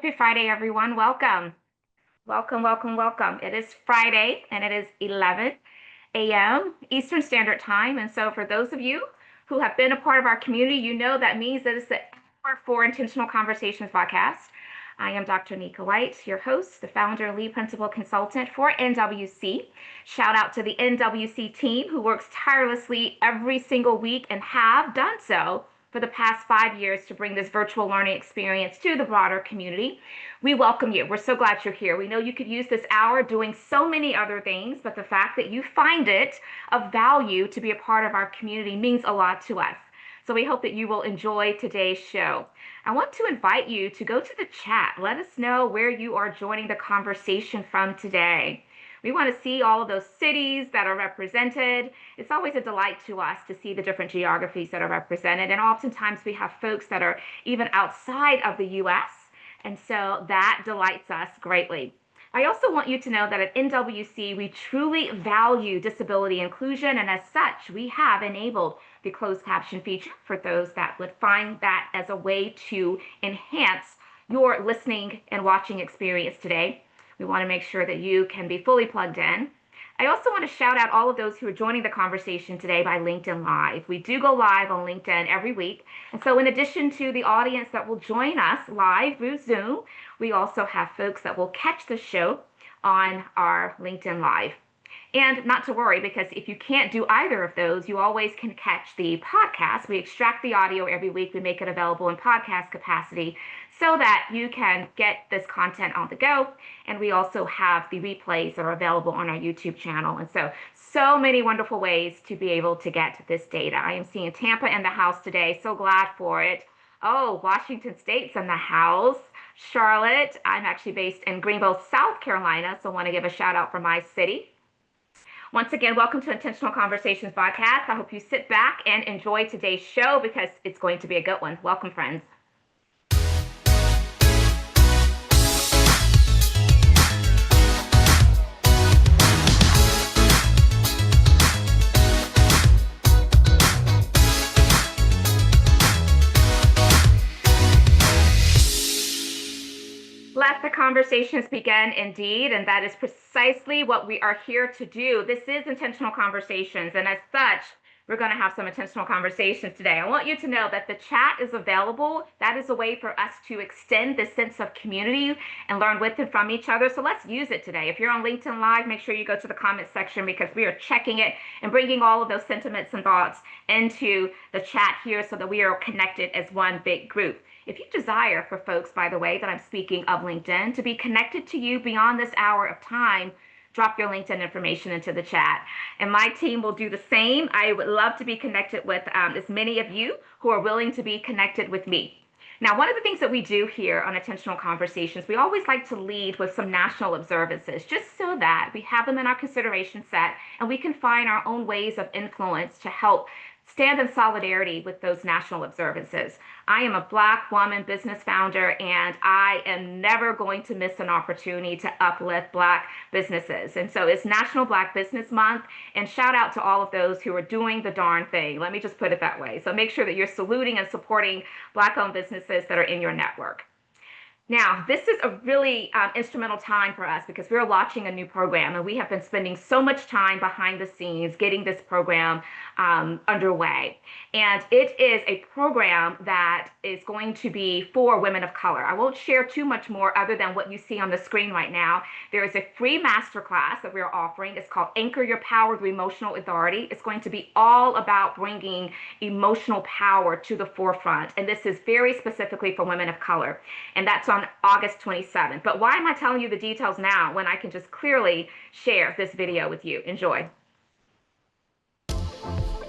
Happy Friday, everyone. Welcome. Welcome, welcome, welcome. It is Friday and it is 11 a.m. Eastern Standard Time. And so for those of you who have been a part of our community, you know that means that it's the hour for Intentional Conversations podcast. I am Dr. Nika White, your host, the founder, lead principal consultant for NWC. Shout out to the NWC team who works tirelessly every single week and have done so for the past 5 years to bring this virtual learning experience to the broader community. We welcome you. We're so glad you're here. We know you could use this hour doing so many other things, but the fact that you find it of value to be a part of our community means a lot to us. So we hope that you will enjoy today's show. I want to invite you to go to the chat. Let us know where you are joining the conversation from today. We want to see all of those cities that are represented. It's always a delight to us to see the different geographies that are represented. And oftentimes we have folks that are even outside of the US. And so that delights us greatly. I also want you to know that at NWC, we truly value disability inclusion. And as such, we have enabled the closed caption feature for those that would find that as a way to enhance your listening and watching experience today. We want to make sure that you can be fully plugged in. I also want to shout out all of those who are joining the conversation today by LinkedIn Live. We do go live on LinkedIn every week. And so in addition to the audience that will join us live through Zoom, we also have folks that will catch the show on our LinkedIn Live. And not to worry, because if you can't do either of those, you always can catch the podcast. We extract the audio every week. We make it available in podcast capacity so that you can get this content on the go. And we also have the replays that are available on our YouTube channel. And so many wonderful ways to be able to get this data. I am seeing Tampa in the house today. So glad for it. Oh, Washington State's in the house. Charlotte, I'm actually based in Greenville, South Carolina. So I want to give a shout out for my city. Once again, welcome to Intentional Conversations podcast. I hope you sit back and enjoy today's show because it's going to be a good one. Welcome, friends. Let the conversations begin indeed, and that is precisely what we are here to do. This is Intentional Conversations, and as such, we're going to have some intentional conversations today. I want you to know that the chat is available. That is a way for us to extend this sense of community and learn with and from each other. So let's use it today. If you're on LinkedIn Live, make sure you go to the comment section because we are checking it and bringing all of those sentiments and thoughts into the chat here so that we are connected as one big group. If you desire for folks, by the way, that I'm speaking of LinkedIn, to be connected to you beyond this hour of time, drop your LinkedIn information into the chat. And my team will do the same. I would love to be connected with as many of you who are willing to be connected with me. Now, one of the things that we do here on Intentional Conversations, we always like to lead with some national observances, just so that we have them in our consideration set and we can find our own ways of influence to help stand in solidarity with those national observances. I am a Black woman business founder, and I am never going to miss an opportunity to uplift Black businesses. And so it's National Black Business Month, and shout out to all of those who are doing the darn thing. Let me just put it that way. So make sure that you're saluting and supporting Black-owned businesses that are in your network. Now, this is a really instrumental time for us because we're launching a new program, and we have been spending so much time behind the scenes getting this program underway. And it is a program that is going to be for women of color. I won't share too much more other than what you see on the screen right now. There is a free masterclass that we're offering. It's called Anchor Your Power Through Emotional Authority. It's going to be all about bringing emotional power to the forefront. And this is very specifically for women of color. And that's on August 27th. But why am I telling you the details now when I can just clearly share this video with you? Enjoy.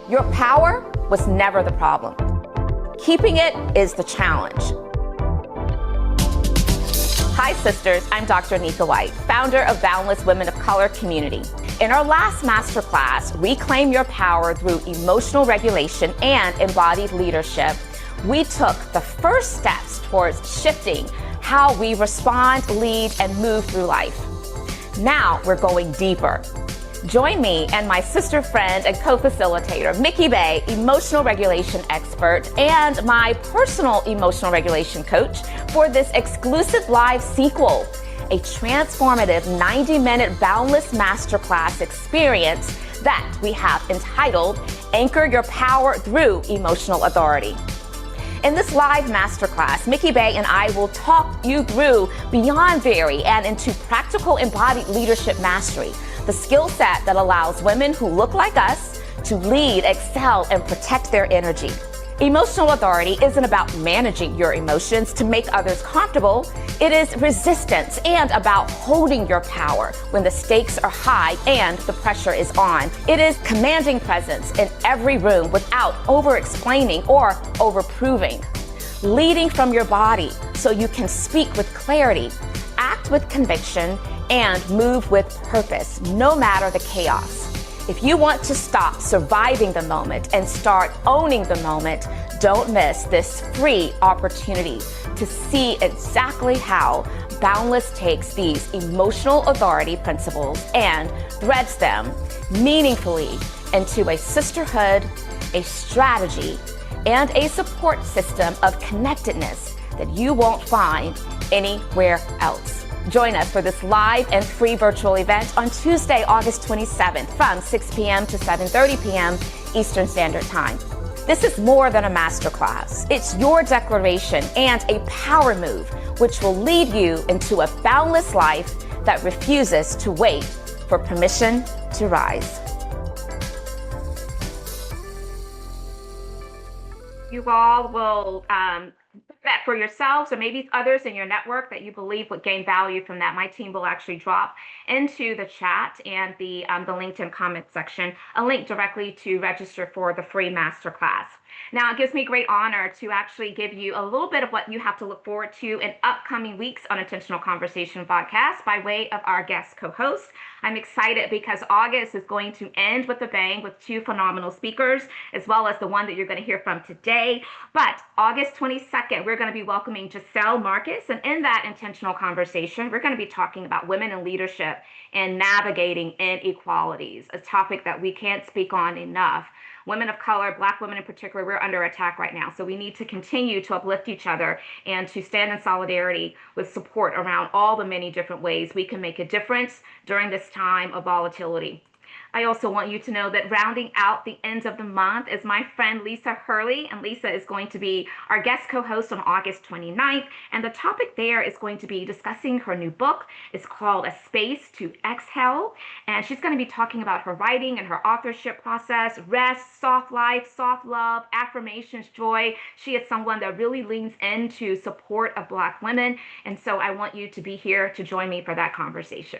Your power was never the problem. Keeping it is the challenge. Hi, sisters. I'm Dr. Nika White, founder of Boundless Women of Color Community. In our last masterclass, Reclaim Your Power Through Emotional Regulation and Embodied Leadership, we took the first steps towards shifting how we respond, lead, and move through life. Now we're going deeper. Join me and my sister friend and co-facilitator, Mickey Bay, emotional regulation expert and my personal emotional regulation coach, for this exclusive live sequel, a transformative 90-minute boundless masterclass experience that we have entitled Anchor Your Power Through Emotional Authority. In this live masterclass, Mickey Bay and I will talk you through beyond theory and into practical embodied leadership mastery, the skill set that allows women who look like us to lead, excel, and protect their energy. Emotional authority isn't about managing your emotions to make others comfortable. It is resistance and about holding your power when the stakes are high and the pressure is on. It is commanding presence in every room without over-explaining or over-proving. Leading from your body so you can speak with clarity, act with conviction, and move with purpose, no matter the chaos. If you want to stop surviving the moment and start owning the moment, don't miss this free opportunity to see exactly how Boundless takes these emotional authority principles and threads them meaningfully into a sisterhood, a strategy, and a support system of connectedness that you won't find anywhere else. Join us for this live and free virtual event on Tuesday, August 27th from 6 p.m. to 7:30 p.m. Eastern Standard Time. This is more than a masterclass. It's your declaration and a power move which will lead you into a boundless life that refuses to wait for permission to rise. You all will that for yourselves or maybe others in your network that you believe would gain value from that. My team will actually drop into the chat and the LinkedIn comment section a link directly to register for the free masterclass. Now, it gives me great honor to actually give you a little bit of what you have to look forward to in upcoming weeks on Intentional Conversation podcast by way of our guest co-host. I'm excited because August is going to end with a bang with two phenomenal speakers, as well as the one that you're going to hear from today. But August 22nd, we're going to be welcoming Giselle Marcus. And in that intentional conversation, we're going to be talking about women in leadership and navigating inequalities, a topic that we can't speak on enough. Women of color, Black women in particular, we're under attack right now. So we need to continue to uplift each other and to stand in solidarity with support around all the many different ways we can make a difference during this time of volatility. I also want you to know that rounding out the end of the month is my friend Lisa Hurley, and Lisa is going to be our guest co-host on August 29th, and the topic there is going to be discussing her new book. It's called A Space to Exhale, and she's going to be talking about her writing and her authorship process, rest, soft life, soft love, affirmations, joy. She is someone that really leans into support of Black women, and so I want you to be here to join me for that conversation.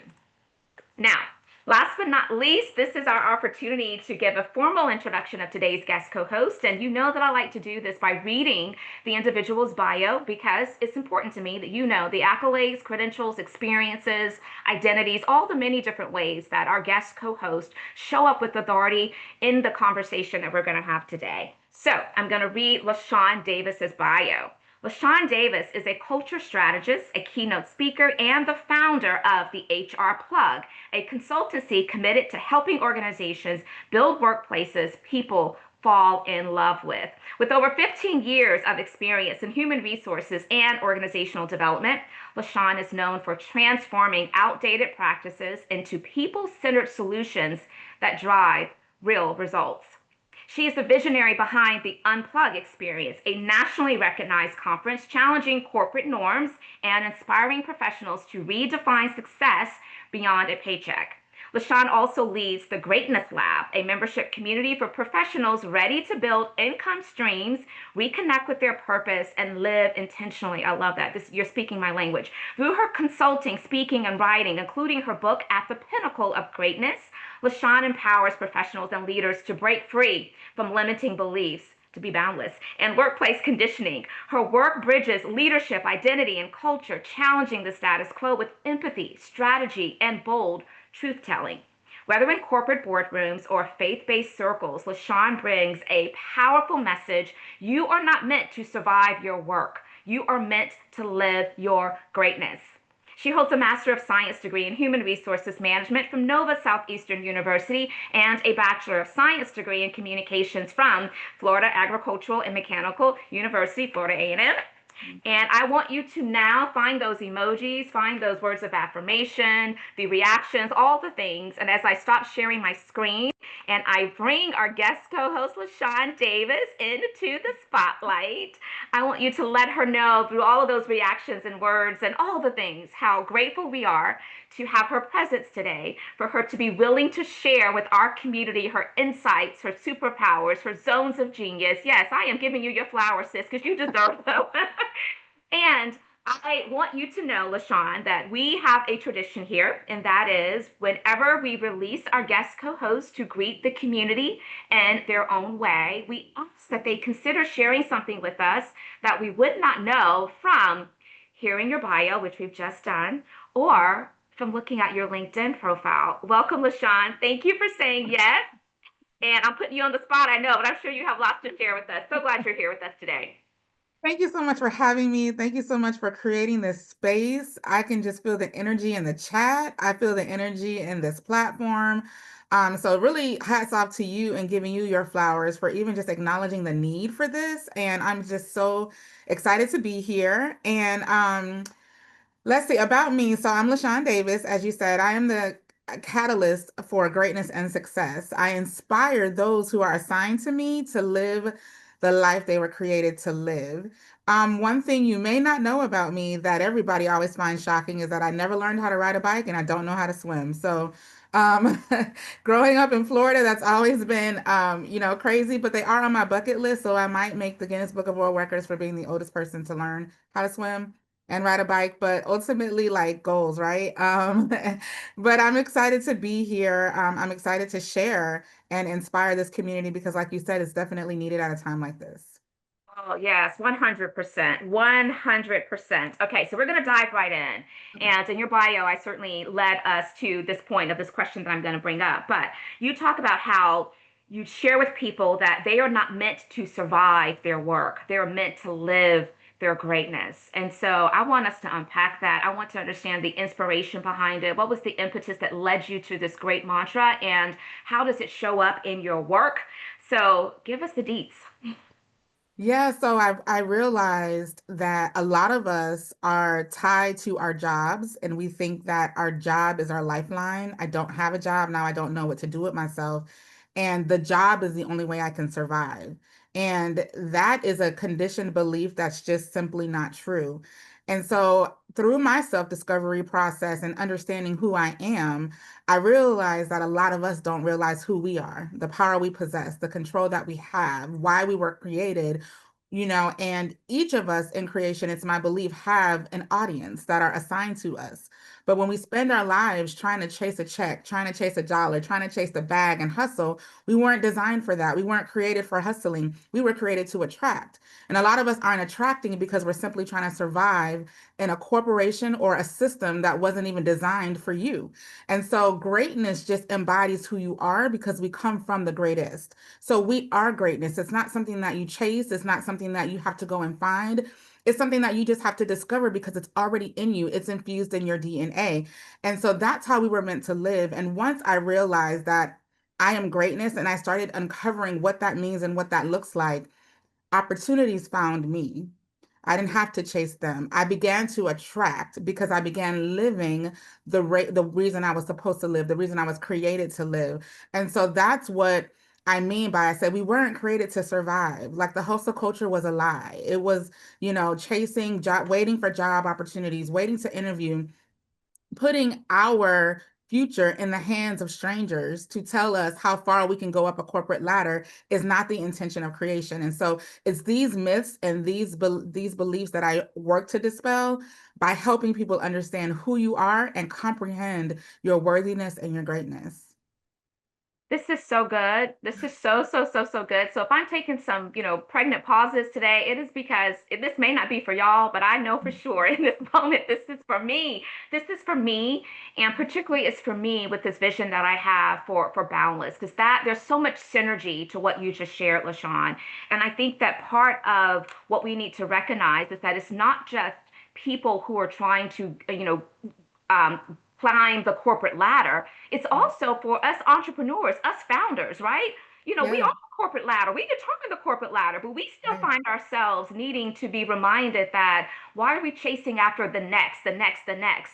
Now, last but not least, this is our opportunity to give a formal introduction of today's guest co-host. And you know that I like to do this by reading the individual's bio because it's important to me that you know the accolades, credentials, experiences, identities, all the many different ways that our guest co-host show up with authority in the conversation that we're going to have today. So I'm going to read LeShawn Davis's bio. LeShawn Davis is a culture strategist, a keynote speaker, and the founder of the HR Plug, a consultancy committed to helping organizations build workplaces people fall in love with. With over 15 years of experience in human resources and organizational development, LeShawn is known for transforming outdated practices into people-centered solutions that drive real results. She is the visionary behind the Unplug Experience, a nationally recognized conference challenging corporate norms and inspiring professionals to redefine success beyond a paycheck. LeShawn also leads the Greatness Lab, a membership community for professionals ready to build income streams, reconnect with their purpose, and live intentionally. I love that. You're speaking my language. Through her consulting, speaking, and writing, including her book, At the Pinnacle of Greatness, LeShawn empowers professionals and leaders to break free from limiting beliefs, to be boundless, and workplace conditioning. Her work bridges leadership, identity, and culture, challenging the status quo with empathy, strategy, and bold truth-telling. Whether in corporate boardrooms or faith-based circles, LeShawn brings a powerful message. You are not meant to survive your work. You are meant to live your greatness. She holds a Master of Science degree in Human Resources Management from Nova Southeastern University and a Bachelor of Science degree in Communications from Florida Agricultural and Mechanical University, Florida A&M. And I want you to now find those emojis, find those words of affirmation, the reactions, all the things. And as I stop sharing my screen and I bring our guest co-host, LeShawn Davis, into the spotlight, I want you to let her know through all of those reactions and words and all the things how grateful we are to have her presence today, for her to be willing to share with our community her insights, her superpowers, her zones of genius. Yes, I am giving you your flowers, sis, because you deserve them. And I want you to know, LeShawn, that we have a tradition here, and that is whenever we release our guest co-hosts to greet the community in their own way, we ask that they consider sharing something with us that we would not know from hearing your bio, which we've just done, or from looking at your LinkedIn profile. Welcome, LeShawn. Thank you for saying yes. And I'm putting you on the spot, I know, but I'm sure you have lots to share with us. So glad you're here with us today. Thank you so much for having me. Thank you so much for creating this space. I can just feel the energy in the chat. I feel the energy in this platform. So really hats off to you and giving you your flowers for even just acknowledging the need for this. And I'm just so excited to be here. And let's see about me. So I'm LeShawn Davis. As you said, I am the catalyst for greatness and success. I inspire those who are assigned to me to live the life they were created to live. One thing you may not know about me that everybody always finds shocking is that I never learned how to ride a bike and I don't know how to swim. So, um, growing up in Florida, that's always been, crazy, but they are on my bucket list. So I might make the Guinness Book of World Records for being the oldest person to learn how to swim and ride a bike, but ultimately like goals, right? But I'm excited to be here. I'm excited to share and inspire this community because, like you said, it's definitely needed at a time like this. Oh, yes, 100%. 100%. Okay, so we're going to dive right in. And in your bio, I certainly led us to this point of this question that I'm going to bring up. But you talk about how you share with people that they are not meant to survive their work, they're meant to live their greatness. And so I want us to unpack that. I want to understand the inspiration behind it. What was the impetus that led you to this great mantra? And how does it show up in your work? So give us the deets. Yeah, so I realized that a lot of us are tied to our jobs and we think that our job is our lifeline. I don't have a job now, I don't know what to do with myself. And the job is the only way I can survive. And that is a conditioned belief that's just simply not true. And so through my self-discovery process and understanding who I am, I realized that a lot of us don't realize who we are, the power we possess, the control that we have, why we were created, and each of us in creation, it's my belief, have an audience that are assigned to us. But when we spend our lives trying to chase a check, trying to chase a dollar, trying to chase the bag and hustle, we weren't designed for that. We weren't created for hustling. We were created to attract. And a lot of us aren't attracting because we're simply trying to survive in a corporation or a system that wasn't even designed for you. And so greatness just embodies who you are because we come from the greatest. So we are greatness. It's not something that you chase. It's not something that you have to go and find. It's something that you just have to discover because it's already in you. It's infused in your DNA. And so that's how we were meant to live. And once I realized that I am greatness and I started uncovering what that means and what that looks like, opportunities found me. I didn't have to chase them. I began to attract because I began living the reason I was supposed to live, the reason I was created to live. And so that's what I mean by I said we weren't created to survive. Like the hustle culture was a lie. It was, chasing job, waiting for job opportunities, waiting to interview, putting our future in the hands of strangers to tell us how far we can go up a corporate ladder is not the intention of creation. And so it's these myths and these beliefs that I work to dispel by helping people understand who you are and comprehend your worthiness and your greatness. This is so good. This is so, so, so, so good. So if I'm taking some, pregnant pauses today, it is because this may not be for y'all, but I know for sure in this moment, this is for me. This is for me. And particularly it's for me with this vision that I have for Boundless, because that there's so much synergy to what you just shared, LaShawn. And I think that part of what we need to recognize is that it's not just people who are trying to, climb the corporate ladder. It's also for us entrepreneurs, us founders, right? We Yeah, on the corporate ladder. We determine the corporate ladder, but we still right. find ourselves needing to be reminded that why are we chasing after the next, the next, the next,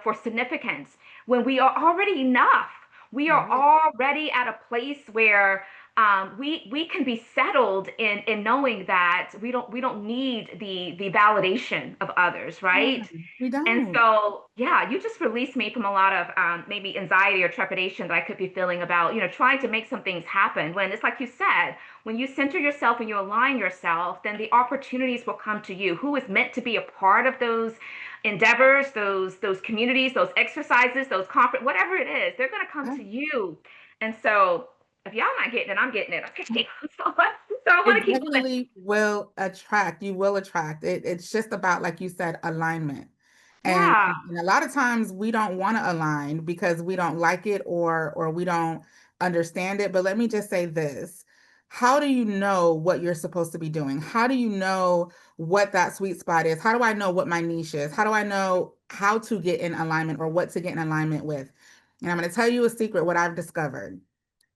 for significance when we are already enough? We are Right. already at a place where we can be settled in knowing that we don't need the validation of others, Yeah, right? we And don't. so, yeah, you just released me from a lot of maybe anxiety or trepidation that I could be feeling about, trying to make some things happen. When it's like you said, when you center yourself and you align yourself, then the opportunities will come to you. Who is meant to be a part of those endeavors, those communities, those exercises, those conference, whatever it is, they're going to come Yeah. to you. And so, if y'all not getting it, I'm getting it. Okay. So I want It to keep going. definitely will attract, you will attract it. It's just about, like you said, alignment. Yeah. And a lot of times we don't want to align because we don't like it or we don't understand it. But let me just say this. How do you know what you're supposed to be doing? How do you know what that sweet spot is? How do I know what my niche is? How do I know how to get in alignment or what to get in alignment with? And I'm going to tell you a secret, what I've discovered.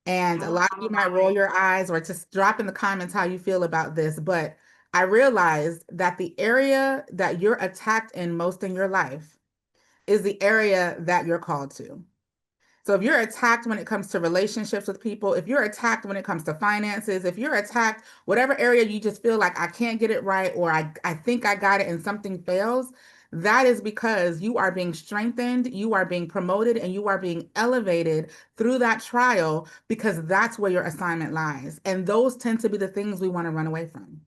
And a lot of you Oh might my. roll your eyes or just drop in the comments how you feel about this, but I realized that the area that you're attacked in most in your life is the area that you're called to. So if you're attacked when it comes to relationships with people, if you're attacked when it comes to finances, if you're attacked, whatever area you just feel like I can't get it right or I think I got it and something fails, that is because you are being strengthened, you are being promoted, and you are being elevated through that trial because that's where your assignment lies. And those tend to be the things we want to run away from.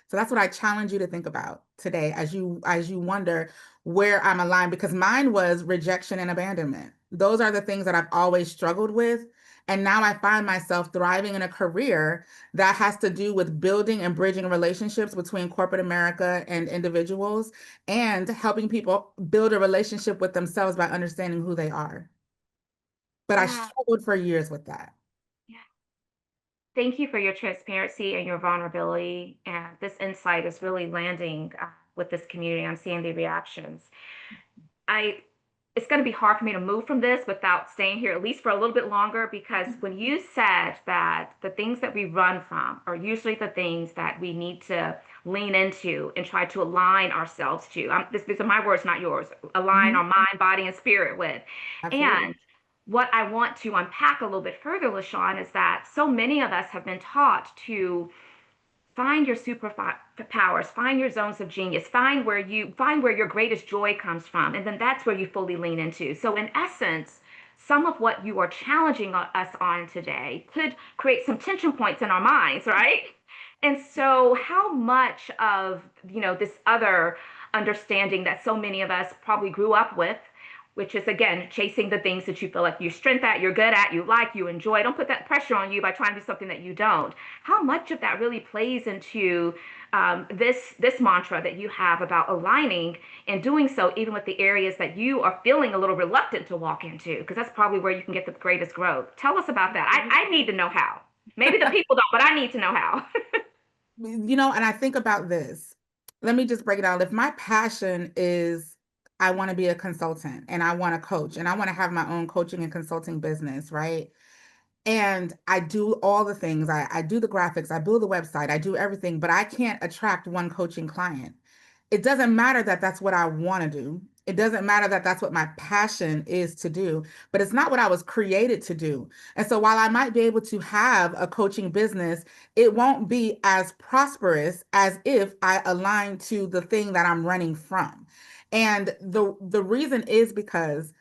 So that's what I challenge you to think about today as you wonder where I'm aligned because mine was rejection and abandonment. Those are the things that I've always struggled with. And now I find myself thriving in a career that has to do with building and bridging relationships between corporate America and individuals and helping people build a relationship with themselves by understanding who they are. But I Yeah. struggled for years with that. Yeah. Thank you for your transparency and your vulnerability. And this insight is really landing with this community. I'm seeing the reactions. I it's going to be hard for me to move from this without staying here at least for a little bit longer because when you said that the things that we run from are usually the things that we need to lean into and try to align ourselves to. These are my words, not yours. Align Mhm. our mind, body, and spirit with. Absolutely. And what I want to unpack a little bit further, LeShawn, is that so many of us have been taught to find your superpowers, find your zones of genius, find where your greatest joy comes from, and then that's where you fully lean into. So in essence, some of what you are challenging us on today could create some tension points in our minds, right? And so how much of, this other understanding that so many of us probably grew up with, which is again chasing the things that you feel like you're strength at, you're good at, you like, you enjoy. Don't put that pressure on you by trying to do something that you don't. How much of that really plays into this mantra that you have about aligning and doing so, even with the areas that you are feeling a little reluctant to walk into, because that's probably where you can get the greatest growth. Tell us about that. I need to know how. Maybe the people don't, but I need to know how. And I think about this. Let me just break it down. If my passion is I want to be a consultant and I want to coach and I want to have my own coaching and consulting business, right? And I do all the things. I do the graphics, I build the website, I do everything, but I can't attract one coaching client. It doesn't matter that that's what I want to do. It doesn't matter that that's what my passion is to do, but it's not what I was created to do. And so while I might be able to have a coaching business, it won't be as prosperous as if I align to the thing that I'm running from. And the reason is because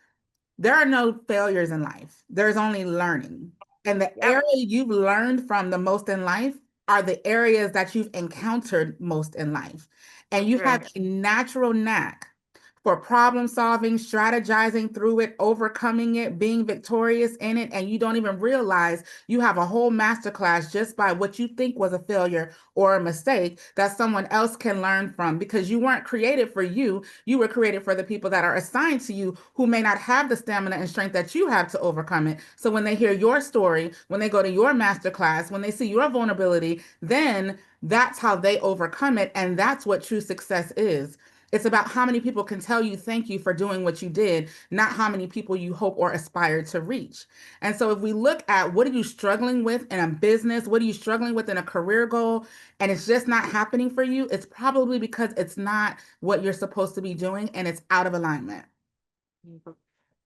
there are no failures in life. There's only learning. And the Yep, area you've learned from the most in life are the areas that you've encountered most in life. so And you true. have a natural knack for problem solving, strategizing through it, overcoming it, being victorious in it. And you don't even realize you have a whole masterclass just by what you think was a failure or a mistake that someone else can learn from because you weren't created for you. You were created for the people that are assigned to you who may not have the stamina and strength that you have to overcome it. So when they hear your story, when they go to your masterclass, when they see your vulnerability, then that's how they overcome it. And that's what true success is. It's about how many people can tell you thank you for doing what you did, not how many people you hope or aspire to reach. And so if we look at what are you struggling with in a business, what are you struggling with in a career goal, and it's just not happening for you, it's probably because it's not what you're supposed to be doing and it's out of alignment. Mhm.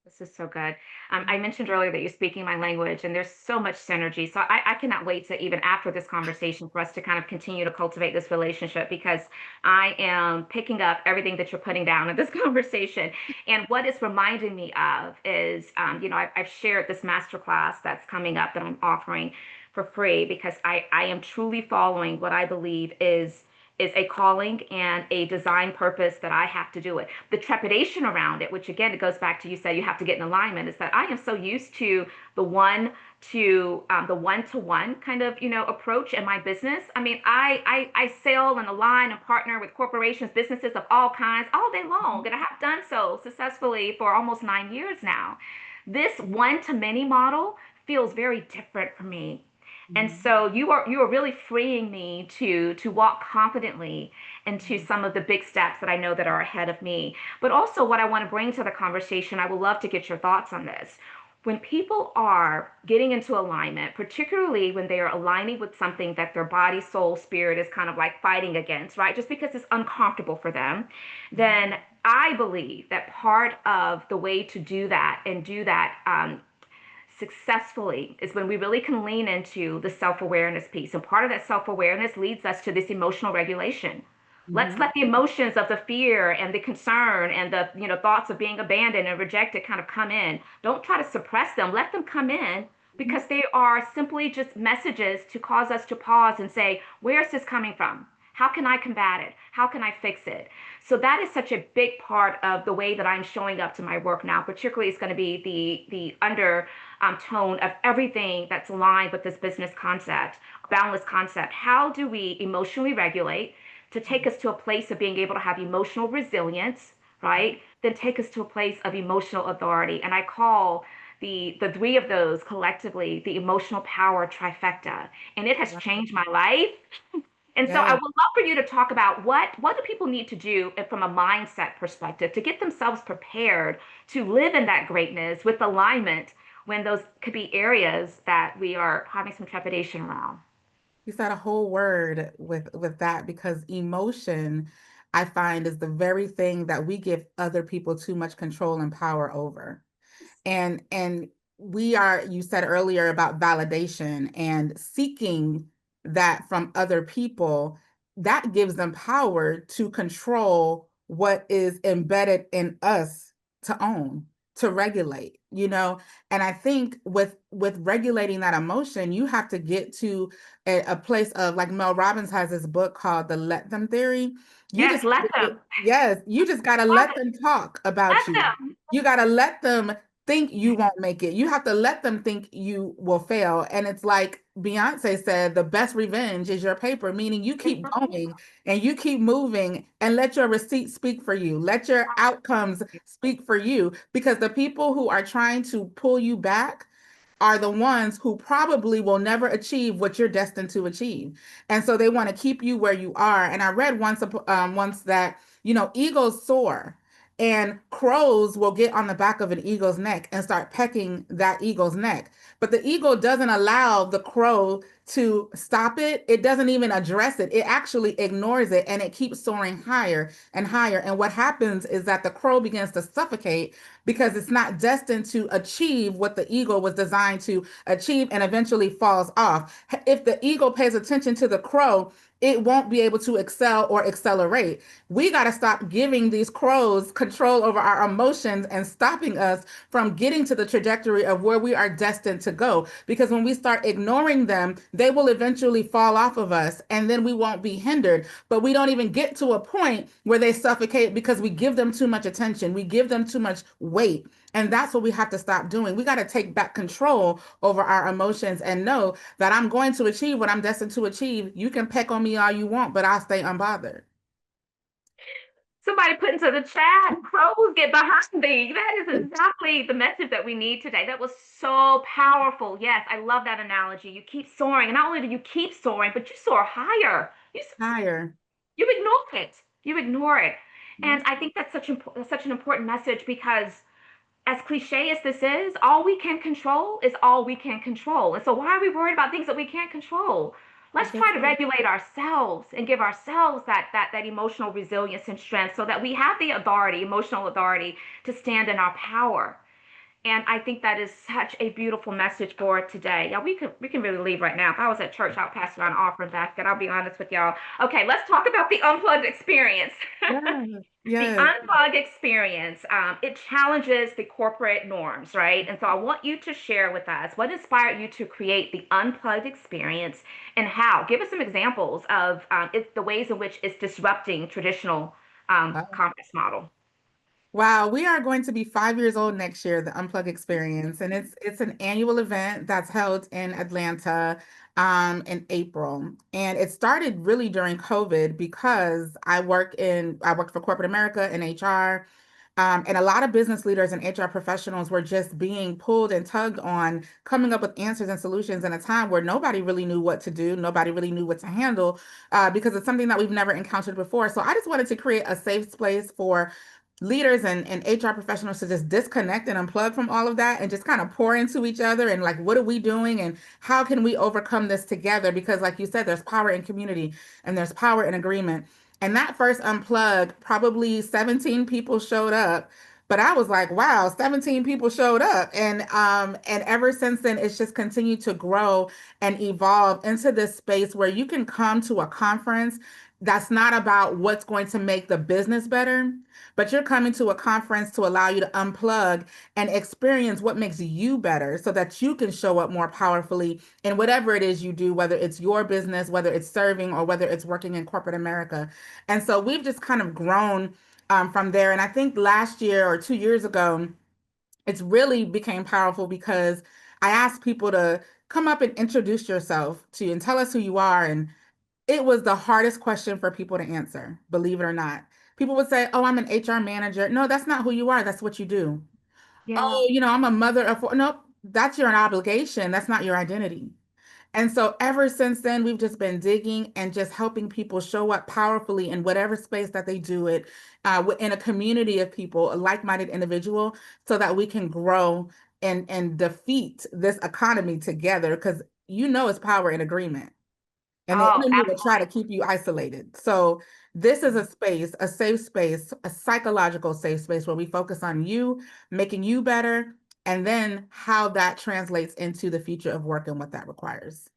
This is so good. I mentioned earlier that you're speaking my language, and there's so much synergy. So I cannot wait to even after this conversation for us to kind of continue to cultivate this relationship because I am picking up everything that you're putting down in this conversation. And what it's reminding me of is, I've shared this masterclass that's coming up that I'm offering for free because I am truly following what I believe is a calling and a design purpose that I have to do it. The trepidation around it, which again, it goes back to you said you have to get in alignment, is that I am so used to the one the one-to-one kind of approach in my business. I mean, I sell and align and partner with corporations, businesses of all kinds all day long, and I have done so successfully for almost 9 years now. This one-to-many model feels very different for me. And Mhm. so you are really freeing me to walk confidently into Mhm. some of the big steps that I know that are ahead of me. But also what I want to bring to the conversation, I would love to get your thoughts on this. When people are getting into alignment, particularly when they are aligning with something that their body, soul, spirit is kind of like fighting against, right? Just because it's uncomfortable for them, Mhm. then I believe that part of the way to do that and do that successfully is when we really can lean into the self-awareness piece. And part of that self-awareness leads us to this emotional regulation. Let's Mhm. let the emotions of the fear and the concern and the thoughts of being abandoned and rejected kind of come in. Don't try to suppress them. Let them come in Mhm. because they are simply just messages to cause us to pause and say, where is this coming from? How can I combat it? How can I fix it? So that is such a big part of the way that I'm showing up to my work now. Particularly, it's going to be the under tone of everything that's aligned with this business concept, boundless concept. How do we emotionally regulate to take us to a place of being able to have emotional resilience, right? Then take us to a place of emotional authority. And I call the three of those collectively the emotional power trifecta. And it has Wow. changed my life. And so I Yes. would love for you to talk about what do people need to do from a mindset perspective to get themselves prepared to live in that greatness with alignment when those could be areas that we are having some trepidation around. You said a whole word with that because emotion, I find, is the very thing that we give other people too much control and power over. And we are, you said earlier about validation and seeking that from other people, that gives them power to control what is embedded in us to own, to regulate, and I think with regulating that emotion, you have to get to a place of, like, Mel Robbins has this book called the let them theory. You Yes, just let them. yes, you just got to Love let it. them talk about Let you. them. You got to let them think you won't make it. You have to let them think you will fail. And it's like Beyonce said, the best revenge is your paper, meaning you keep going and you keep moving and let your receipts speak for you. Let your outcomes speak for you because the people who are trying to pull you back are the ones who probably will never achieve what you're destined to achieve. And so they want to keep you where you are. And I read once that, eagles soar and crows will get on the back of an eagle's neck and start pecking that eagle's neck. But the eagle doesn't allow the crow to stop it. It doesn't even address it. It actually ignores it and it keeps soaring higher and higher. And what happens is that the crow begins to suffocate because it's not destined to achieve what the eagle was designed to achieve and eventually falls off. If the eagle pays attention to the crow, it won't be able to excel or accelerate. We got to stop giving these crows control over our emotions and stopping us from getting to the trajectory of where we are destined to go. Because when we start ignoring them, they will eventually fall off of us and then we won't be hindered. But we don't even get to a point where they suffocate because we give them too much attention. We give them too much weight. And that's what we have to stop doing. We got to take back control over our emotions and know that I'm going to achieve what I'm destined to achieve. You can peck on me all you want, but I'll stay unbothered. Somebody put into the chat, crows get behind thee. That is exactly the message that we need today. That was so powerful. Yes, I love that analogy. You keep soaring. And not only do you keep soaring, but you soar higher. You Higher. you ignore it. You ignore it. Yeah. And I think that's such an important message because as cliche as this is, all we can control is all we can control. And so why are we worried about things that we can't control? Let's That's try to it. regulate ourselves and give ourselves that emotional resilience and strength so that we have the authority, emotional authority to stand in our power. And I think that is such a beautiful message for today. Yeah, we can really leave right now. If I was at church, I'll pass around an offering basket. I'll be honest with y'all. Okay, let's talk about the unplugged experience. Yeah. The Yes. unplug experience, it challenges the corporate norms, right? And so I want you to share with us what inspired you to create the unplugged experience and how. Give us some examples of the ways in which it's disrupting traditional conference model. Wow, we are going to be 5 years old next year, the Unplug Experience, and it's an annual event that's held in Atlanta in April. And it started really during COVID because I worked for corporate America in HR. And a lot of business leaders and HR professionals were just being pulled and tugged on coming up with answers and solutions in a time where nobody really knew what to do, nobody really knew what to handle, because it's something that we've never encountered before. So I just wanted to create a safe space for leaders and HR professionals to just disconnect and unplug from all of that and just kind of pour into each other and like, what are we doing and how can we overcome this together? Because, like you said, there's power in community and there's power in agreement. And that first unplug, probably 17 people showed up. But I was like, wow, 17 people showed up. And ever since then, it's just continued to grow and evolve into this space where you can come to a conference that's not about what's going to make the business better, but you're coming to a conference to allow you to unplug and experience what makes you better so that you can show up more powerfully in whatever it is you do, whether it's your business, whether it's serving, or whether it's working in corporate America. And so we've just kind of grown from there. And I think last year or 2 years ago, it's really became powerful because I asked people to come up and introduce yourself to you and tell us who you are. And it was the hardest question for people to answer, believe it or not. People would say, "Oh, I'm an HR manager." No, that's not who you are. That's what you do. Yeah. "Oh, I'm a mother of four." No, that's your obligation. That's not your identity. And so ever since then, we've just been digging and just helping people show up powerfully in whatever space that they do it, in a community of people, a like-minded individual, so that we can grow and defeat this economy together. Because it's power in agreement. And the Oh, enemy will try to absolutely. keep you isolated. So this is a space, a safe space, a psychological safe space where we focus on you, making you better, and then how that translates into the future of work and what that requires.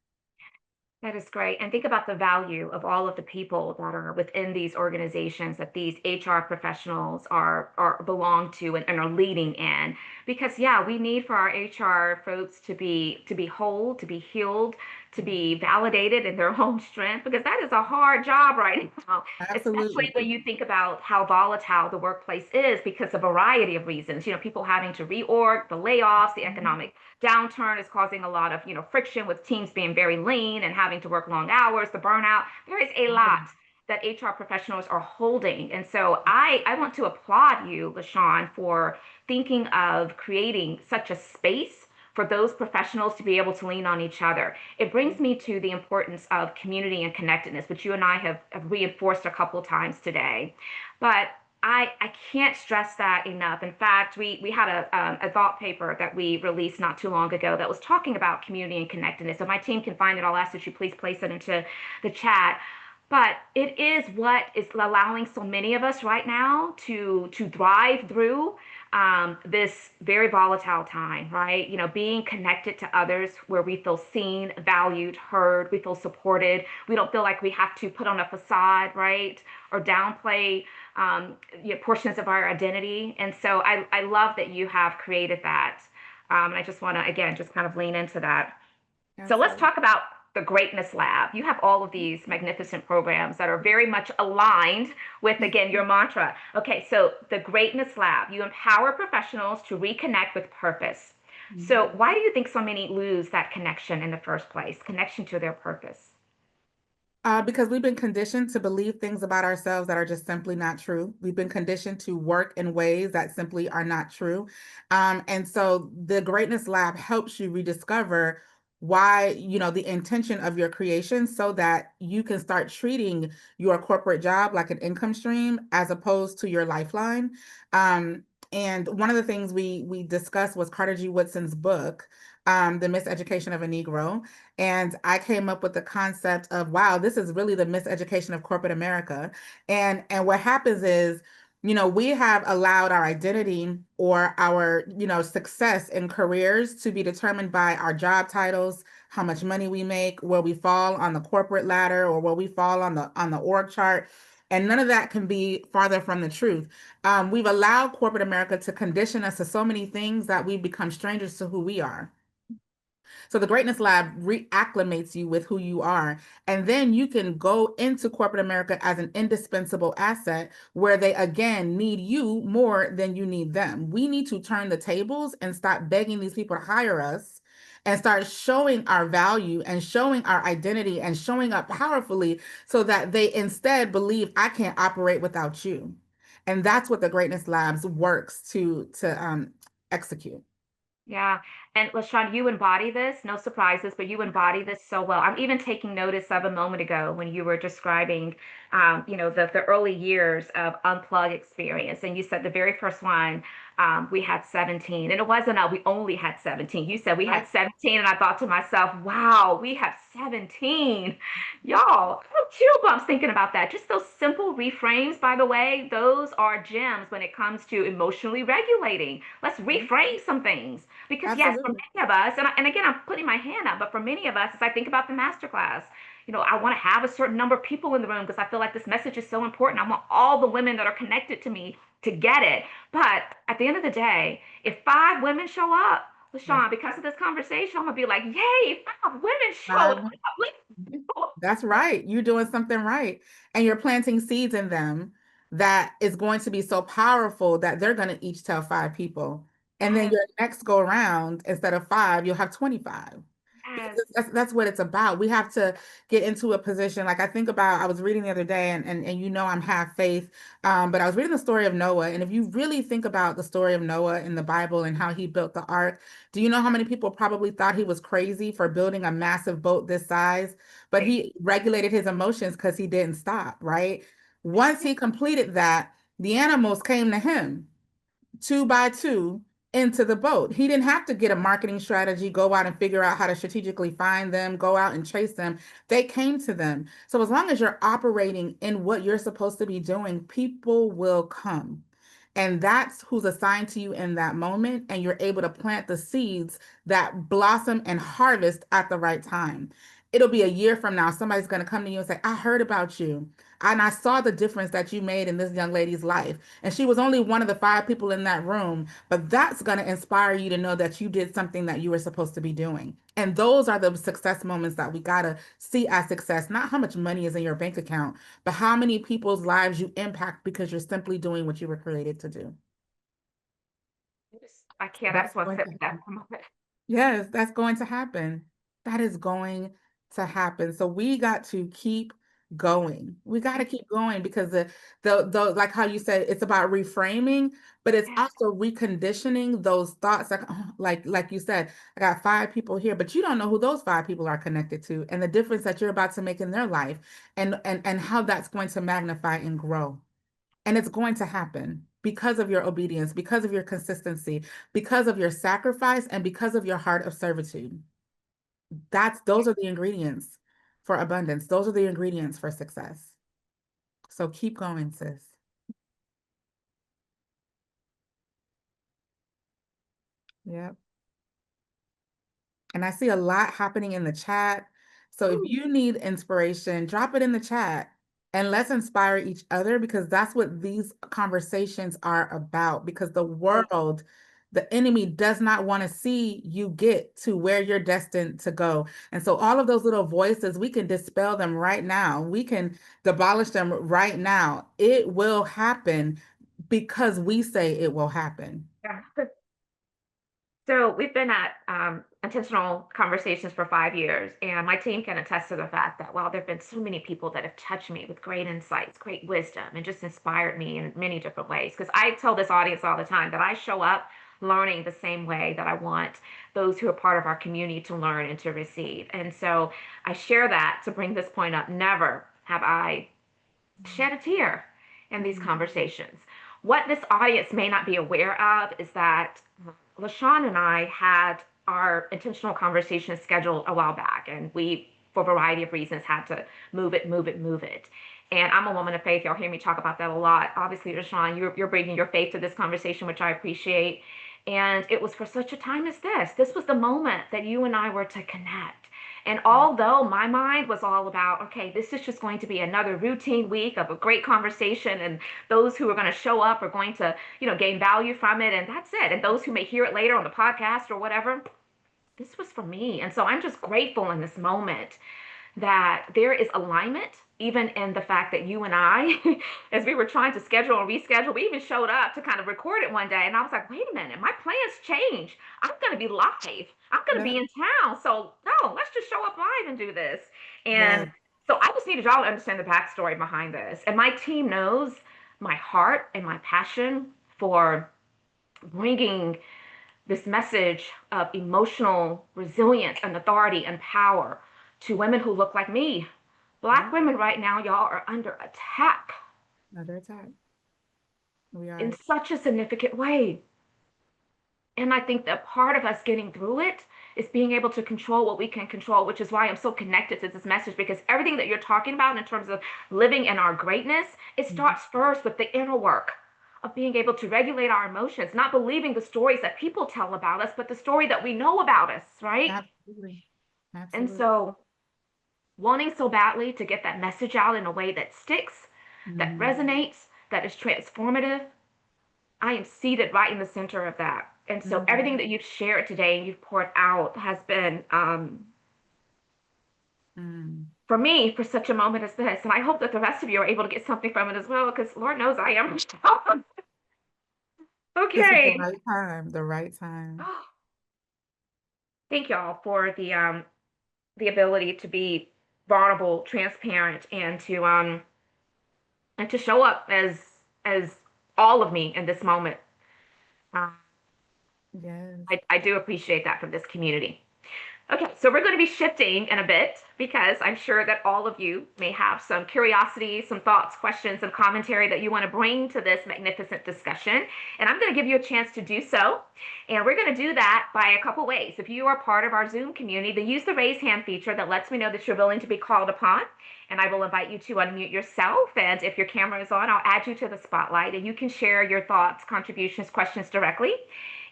That is great. And think about the value of all of the people that are within these organizations that these HR professionals are belong to and are leading in. Because yeah, we need for our HR folks to be whole, to be healed, to be validated in their own strength, because that is a hard job right now, especially Absolutely. when you think about how volatile the workplace is because of a variety of reasons. People having to reorg, the layoffs, the Mhm. economic downturn is causing a lot of friction with teams being very lean and having to work long hours, the burnout. There is a lot that HR professionals are holding. And so I want to applaud you, LeShawn, for thinking of creating such a space for those professionals to be able to lean on each other. It brings me to the importance of community and connectedness, which you and I have reinforced a couple of times today. But I can't stress that enough. In fact, we had a thought paper that we released not too long ago that was talking about community and connectedness. So my team can find it. I'll ask that you please place it into the chat. But it is what is allowing so many of us right now to thrive through this very volatile time, right? Being connected to others where we feel seen, valued, heard, we feel supported. We don't feel like we have to put on a facade, right? Or downplay portions of our identity. And so I love that you have created that. And I just want to, again, just kind of lean into that. So let's Absolutely. talk about the Greatness Lab. You have all of these magnificent programs that are very much aligned with, again, your mantra. Okay, so the Greatness Lab, you empower professionals to reconnect with purpose. So why do you think so many lose that connection in the first place, connection to their purpose? Because we've been conditioned to believe things about ourselves that are just simply not true. We've been conditioned to work in ways that simply are not true. And so the Greatness Lab helps you rediscover why, the intention of your creation so that you can start treating your corporate job like an income stream as opposed to your lifeline. Um, and one of the things we discussed was Carter G. Woodson's book, The Miseducation of a Negro. And I came up with the concept of, wow, this is really the miseducation of corporate America. And what happens is, we have allowed our identity or our, success in careers to be determined by our job titles, how much money we make, where we fall on the corporate ladder, or where we fall on the org chart. And none of that can be farther from the truth. We've allowed corporate America to condition us to so many things that we've become strangers to who we are. So the Greatness Lab reacclimates you with who you are. And then you can go into corporate America as an indispensable asset where they again need you more than you need them. We need to turn the tables and stop begging these people to hire us and start showing our value and showing our identity and showing up powerfully so that they instead believe I can't operate without you. And that's what the Greatness Labs works to execute. Yeah. And LaShawn, you embody this, no surprises, but you embody this so well. I'm even taking notice of a moment ago when you were describing, the early years of Unplug experience. And you said the very first one, we had 17. And it wasn't we only had 17. You said we had Right. 17. And I thought to myself, wow, we have 17. Y'all, I have chill bumps thinking about that. Just those simple reframes, by the way, those are gems when it comes to emotionally regulating. Let's reframe some things. Because yes, for Absolutely. many of us, and again, I'm putting my hand up, but for many of us, as I think about the masterclass, I want to have a certain number of people in the room because I feel like this message is so important. I want all the women that are connected to me to get it. But at the end of the day, if 5 women show up, Yeah. LaShawn, because of this conversation, I'm gonna be like, yay, 5 women showed Five. up. Let's go. That's right. You're doing something right. And you're planting seeds in them that is going to be so powerful that they're going to each tell five people. And then Yes, your next go around, instead of five, you'll have 25. yes. Because that's what it's about. We have to get into a position. Like I think about, I was reading the other day, and I'm half faith, but I was reading the story of Noah. And if you really think about the story of Noah in the Bible and how he built the ark, do you know how many people probably thought he was crazy for building a massive boat this size? But Right. he regulated his emotions because he didn't stop, right? Once he completed that, the animals came to him two by two into the boat. He didn't have to get a marketing strategy, go out and figure out how to strategically find them, go out and chase them. They came to them. So as long as you're operating in what you're supposed to be doing, people will come. And that's who's assigned to you in that moment. And you're able to plant the seeds that blossom and harvest at the right time. It'll be a year from now. Somebody's going to come to you and say, I heard about you. And I saw the difference that you made in this young lady's life. And she was only one of the 5 people in that room, but that's going to inspire you to know that you did something that you were supposed to be doing. And those are the success moments that we got to see as success, not how much money is in your bank account, but how many people's lives you impact because you're simply doing what you were created to do. I can't. I That's just want to going sit to with that happen. for a moment. Yes, that's going to happen. That is going to happen. So we got to keep going. We got to keep going because the like how you said it's about reframing, but it's Yes. also reconditioning those thoughts. Like like you said, I got 5 people here, but you don't know who those 5 people are connected to, and the difference that you're about to make in their life, and how that's going to magnify and grow. And it's going to happen because of your obedience, because of your consistency, because of your sacrifice, and because of your heart of servitude. Those are the ingredients for abundance. Those are the ingredients for success. So keep going, sis. Yep. And I see a lot happening in the chat. So if you need inspiration, drop it in the chat and let's inspire each other because that's what these conversations are about. Because the world, the enemy does not want to see you get to where you're destined to go. And so all of those little voices, we can dispel them right now. We can demolish them right now. It will happen because we say it will happen. Yeah. So we've been at intentional conversations for 5 years, and my team can attest to the fact that while there have been so many people that have touched me with great insights, great wisdom, and just inspired me in many different ways. Because I tell this audience all the time that I show up learning the same way that I want those who are part of our community to learn and to receive. And so I share that to bring this point up. Never have I shed a tear in these Mhm. conversations. What this audience may not be aware of is that LeShawn and I had our intentional conversation scheduled a while back, and we, for a variety of reasons, had to move it, move it, move it. And I'm a woman of faith. Y'all hear me talk about that a lot. Obviously, LeShawn, you're bringing your faith to this conversation, which I appreciate. And it was for such a time as this. This was the moment that you and I were to connect. And although my mind was all about, okay, this is just going to be another routine week of a great conversation, and those who are going to show up are going to, gain value from it, and that's it. And those who may hear it later on the podcast or whatever, this was for me. And so I'm just grateful in this moment that there is alignment, even in the fact that you and I, as we were trying to schedule and reschedule, we even showed up to kind of record it one day. And I was like, wait a minute, my plans change. I'm going to be live. I'm going to Yeah. be in town. So, no, let's just show up live and do this. Yeah. And so I just needed y'all to understand the backstory behind this. And my team knows my heart and my passion for bringing this message of emotional resilience and authority and power to women who look like me. Black Yeah. women right now, y'all, are under attack Another attack. We in are. such a significant way. And I think that part of us getting through it is being able to control what we can control, which is why I'm so connected to this message, because everything that you're talking about in terms of living in our greatness, it Mhm. starts first with the inner work of being able to regulate our emotions, not believing the stories that people tell about us, but the story that we know about us, right? Absolutely. And Absolutely. so, wanting so badly to get that message out in a way that sticks, that Mhm. resonates, that is transformative, I am seated right in the center of that. And so, Mhm. everything that you've shared today and you've poured out has been, Mm. for me, for such a moment as this. And I hope that the rest of you are able to get something from it as well, because Lord knows I am. This is the Okay. right time, the right time. Thank y'all for the ability to be vulnerable, transparent, and to show up as all of me in this moment. Um, Yes. I do appreciate that from this community. Okay, so we're going to be shifting in a bit because I'm sure that all of you may have some curiosity, some thoughts, questions, and commentary that you want to bring to this magnificent discussion. And I'm going to give you a chance to do so. And we're going to do that by a couple ways. If you are part of our Zoom community, then use the raise hand feature that lets me know that you're willing to be called upon. And I will invite you to unmute yourself. And if your camera is on, I'll add you to the spotlight and you can share your thoughts, contributions, questions directly.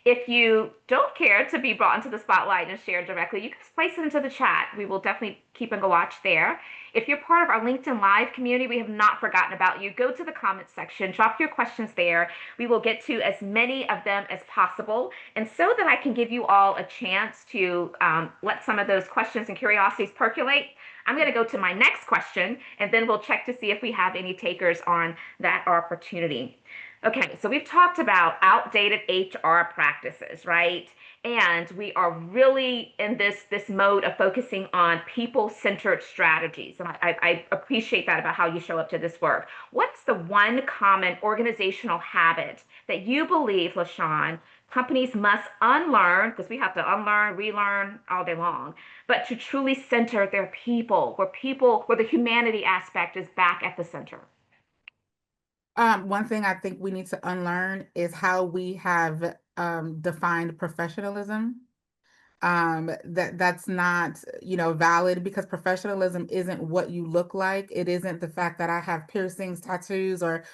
If you don't care to be brought into the spotlight and shared directly, you can just place it into the chat. We will definitely keep a watch there. If you're part of our LinkedIn Live community, we have not forgotten about you. Go to the comments section, drop your questions there. We will get to as many of them as possible. And so that I can give you all a chance to let some of those questions and curiosities percolate, I'm going to go to my next question, and then we'll check to see if we have any takers on that opportunity. Okay, so we've talked about outdated HR practices, right? And we are really in this mode of focusing on people-centered strategies. And I appreciate that about how you show up to this work. What's the one common organizational habit that you believe, LeShawn, companies must unlearn, because we have to unlearn, relearn all day long, but to truly center their people, where the humanity aspect is back at the center? One thing I think we need to unlearn is how we have defined professionalism. That's not, valid because professionalism isn't what you look like. It isn't the fact that I have piercings, tattoos, or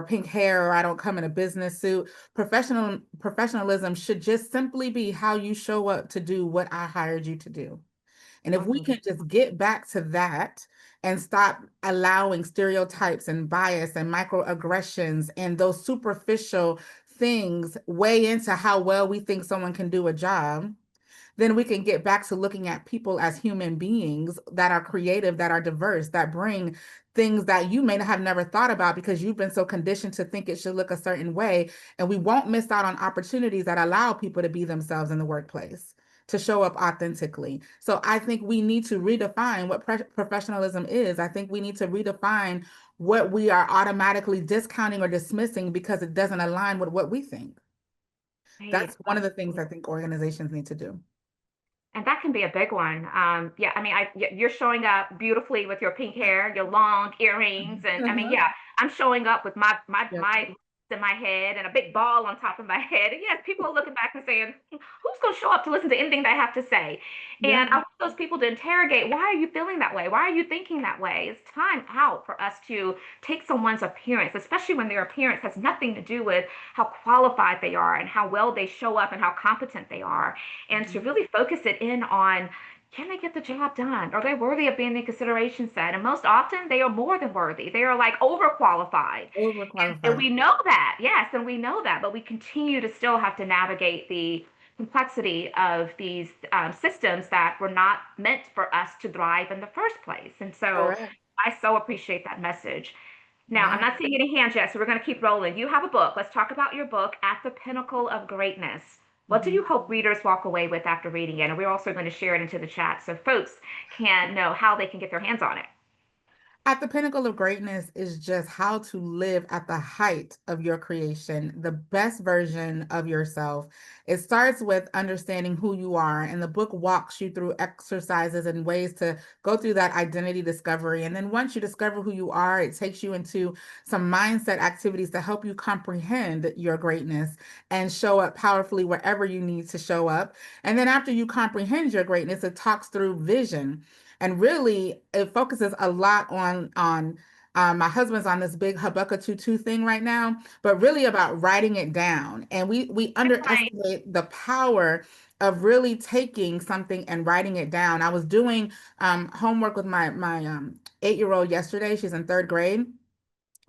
pink hair, or I don't come in a business suit. Professionalism should just simply be how you show up to do what I hired you to do. And if we 100. can just get back to that and stop allowing stereotypes and bias and microaggressions and those superficial things weigh into how well we think someone can do a job, then we can get back to looking at people as human beings that are creative, that are diverse, that bring things that you may have never thought about because you've been so conditioned to think it should look a certain way. And we won't miss out on opportunities that allow people to be themselves in the workplace, to show up authentically. So I think we need to redefine what professionalism is. I think we need to redefine what we are automatically discounting or dismissing because it doesn't align with what we think. Right. That's one of the things I think organizations need to do. And that can be a big one. Yeah, I mean, you're showing up beautifully with your pink hair, your long earrings, and I mean, Uh-huh. yeah, I'm showing up with Yeah. my in my head and a big ball on top of my head. And yes, people are looking back and saying, "Who's going to show up to listen to anything that I have to say?" Yeah. And I want those people to interrogate, why are you feeling that way? Why are you thinking that way? It's time out for us to take someone's appearance, especially when their appearance has nothing to do with how qualified they are and how well they show up and how competent they are, and to Mhm. really focus it in on, can they get the job done? Are they worthy of being in consideration set? And most often they are more than worthy. They are like overqualified. And Overqualified. we know that, yes, and we know that, but we continue to still have to navigate the complexity of these systems that were not meant for us to thrive in the first place. And so Correct. I so appreciate that message. Now, I'm Yeah. not seeing any hands yet, so we're going to keep rolling. You have a book. Let's talk about your book, At the Pinnacle of Greatness. What do Mhm. you hope readers walk away with after reading it? And we're also going to share it into the chat so folks can know how they can get their hands on it. At the pinnacle of greatness is just how to live at the height of your creation, the best version of yourself. It starts with understanding who you are, and the book walks you through exercises and ways to go through that identity discovery. And then once you discover who you are, it takes you into some mindset activities to help you comprehend your greatness and show up powerfully wherever you need to show up. And then after you comprehend your greatness, it talks through vision, and really it focuses a lot on my husband's on this big Habakkuk 2:2 thing right now, but really about writing it down. And we Right. underestimate the power of really taking something and writing it down. I was doing homework with my 8-year-old yesterday. She's in third grade,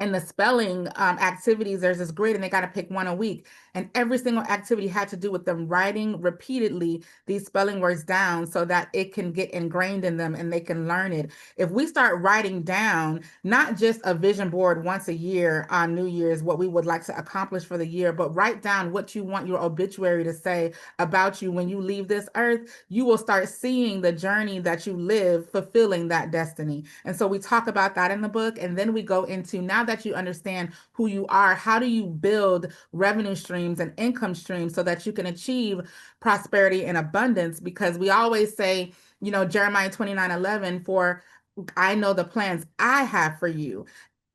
and the spelling activities, there's this grid and they got to pick one a week, and every single activity had to do with them writing repeatedly these spelling words down so that it can get ingrained in them and they can learn it. If we start writing down not just a vision board once a year on New Year's, what we would like to accomplish for the year, but write down what you want your obituary to say about you when you leave this earth, you will start seeing the journey that you live fulfilling that destiny. And so we talk about that in the book. And then we go into, now that you understand who you are, how do you build revenue streams and income streams so that you can achieve prosperity and abundance? Because we always say, Jeremiah 29:11, for I know the plans I have for you.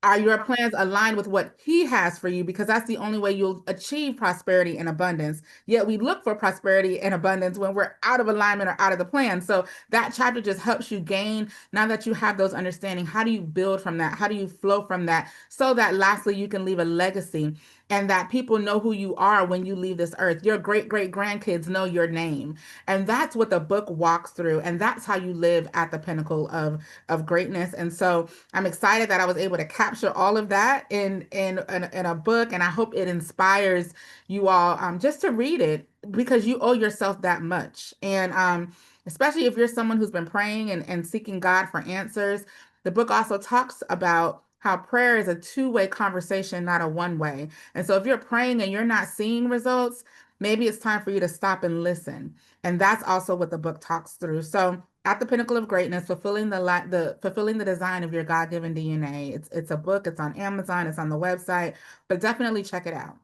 Are your plans aligned with what he has for you? Because that's the only way you'll achieve prosperity and abundance. Yet we look for prosperity and abundance when we're out of alignment or out of the plan. So that chapter just helps you gain, now that you have those understanding, how do you build from that? How do you flow from that? So that lastly, you can leave a legacy and that people know who you are when you leave this earth. Your great great grandkids know your name. And that's what the book walks through. And that's how you live at the pinnacle of greatness. And so I'm excited that I was able to capture all of that in a book, and I hope it inspires you all just to read it, because you owe yourself that much. And especially if you're someone who's been praying and seeking God for answers, the book also talks about how prayer is a two-way conversation, not a one-way. And so if you're praying and you're not seeing results, maybe it's time for you to stop and listen. And that's also what the book talks through. So at the pinnacle of greatness, fulfilling the design of your God-given DNA. It's a book. It's on Amazon. It's on the website. But definitely check it out.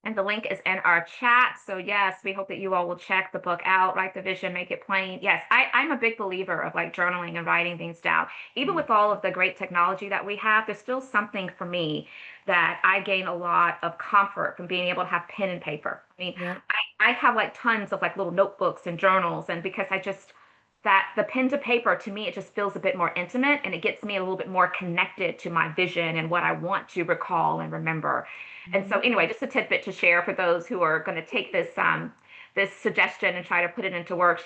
And the link is in our chat. So yes, we hope that you all will check the book out, write the vision, make it plain. Yes, I'm a big believer of like journaling and writing things down. Even with all of the great technology that we have, there's still something for me that I gain a lot of comfort from being able to have pen and paper. I mean, Yeah, I have like tons of like little notebooks and journals, and because I just, that the pen to paper to me, it just feels a bit more intimate and it gets me a little bit more connected to my vision and what I want to recall and remember. And so mhm. anyway, just a tidbit to share for those who are going to take this suggestion and try to put it into work.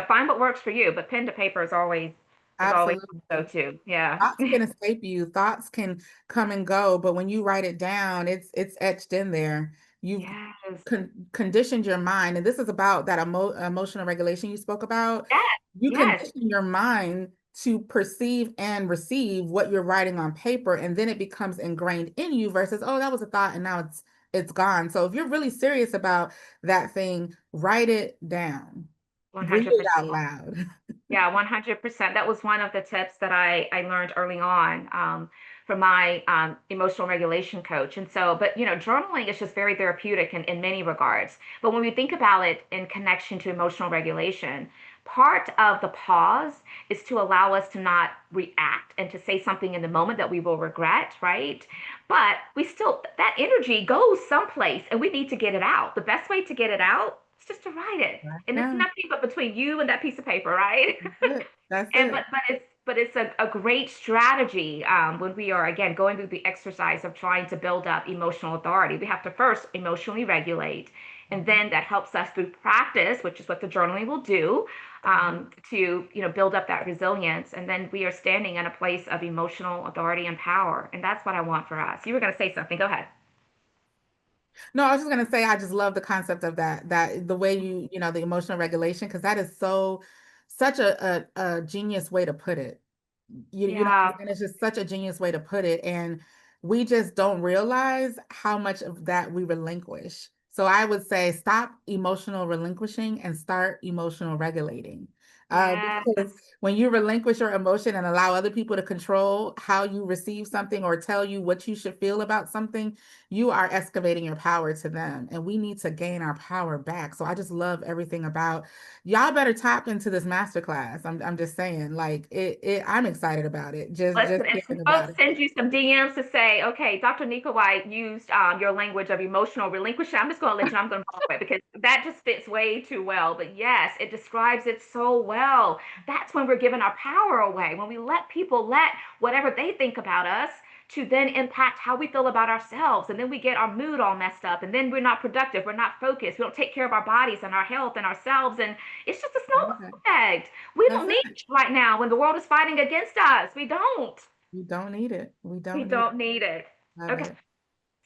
Find what works for you, but pen to paper is always Absolutely. so too. Yeah. Thoughts can escape you. Thoughts can come and go, but when you write it down, it's etched in there. You've Yes. conditioned your mind, and this is about that emotional regulation you spoke about. Yes. You Yes. condition your mind to perceive and receive what you're writing on paper, and then it becomes ingrained in you versus, oh, that was a thought and now it's gone. So if you're really serious about that thing, write it down. Read it 100%. out loud. Yeah, 100%. That was one of the tips that I learned early on. from my emotional regulation coach. And so, but journaling is just very therapeutic in many regards. But when we think about it in connection to emotional regulation, part of the pause is to allow us to not react and to say something in the moment that we will regret, right? But we still, that energy goes someplace and we need to get it out. The best way to get it out is just to write it. Right And it's now. nothing but between you and that piece of paper, right? That's it. That's And it. but it's a great strategy when we are again going through the exercise of trying to build up emotional authority. We have to first emotionally regulate, and Mhm. then that helps us through practice, which is what the journaling will do, to build up that resilience. And then we are standing in a place of emotional authority and power, and that's what I want for us. You were going to say something. Go ahead. No, I was just gonna say I just love the concept of that the way the emotional regulation, because that is such a genius way to put it. You know what I'm Yeah, saying? It's just such a genius way to put it. And we just don't realize how much of that we relinquish. So I would say stop emotional relinquishing and start emotional regulating. Because yes. when you relinquish your emotion and allow other people to control how you receive something or tell you what you should feel about something, you are excavating your power to them. And we need to gain our power back. So I just love everything about y'all better tap into this masterclass. I'm just saying, like I'm excited about it. Just Listen, if some hearing about folks it. send you some DMs to say, okay, Dr. Nika White used your language of emotional relinquishment, I'm just going to let you know I'm going to follow it because that just fits way too well. But yes, it describes it so well. That's when we're giving our power away, when we let people let whatever they think about us to then impact how we feel about ourselves. And then we get our mood all messed up. And then we're not productive. We're not focused. We don't take care of our bodies and our health and ourselves. And it's just a snowball Okay. effect. We That's don't need it. it right now when the world is fighting against us. We don't. We don't need it. We We don't need it. don't need it. Love Okay. it.